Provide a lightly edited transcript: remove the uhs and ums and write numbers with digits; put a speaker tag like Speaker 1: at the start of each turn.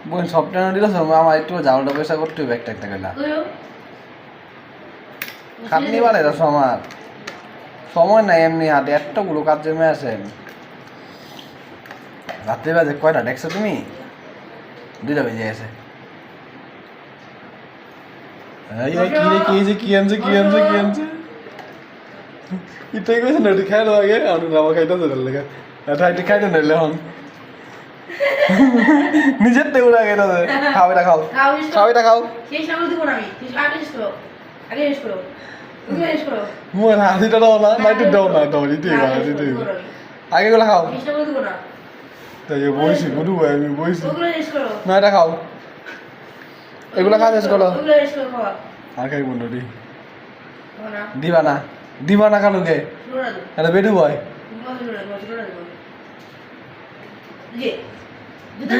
Speaker 1: বোন সবটা দিল আমার একটু জালটা পয়সা করতে হবে একটা একটা গেলা খাটনি বাড়ে রস আমার সময় নাই এমনি হাতে এতগুলো কাজ জমে আসেন রাত্রি বাজে কয়টা দেখছো তুমি 2টা বেজে গেছে কি আনছে ইটাই কইছে না খাই দাও আগে আমি নামা খাইতেছে লেগে এটা এটা খাইতে নিলে হন নিজের টেবিল আগে দাও খাও এটা খাও এটা খাও
Speaker 2: শেষ না দিব না আমি আগে শেষ করো তুমি শেষ করো
Speaker 1: মোর হাসিটা দাও না নাইতে দাও না দাও দিতে আগে গুলো খাও
Speaker 2: শেষ না দিব না
Speaker 1: তাই বইছি গুরু আমি বইছি
Speaker 2: ওগুলো শেষ করো
Speaker 1: না এটা খাও এগুলো খা শেষ করো
Speaker 2: ওগুলো শেষ করো খাওয়া
Speaker 1: আর খাই বন্ধু দি
Speaker 2: না
Speaker 1: দিবা না কানুকে
Speaker 2: শুরু না
Speaker 1: এটা বেডু বয়
Speaker 2: শুরু না জি দুটো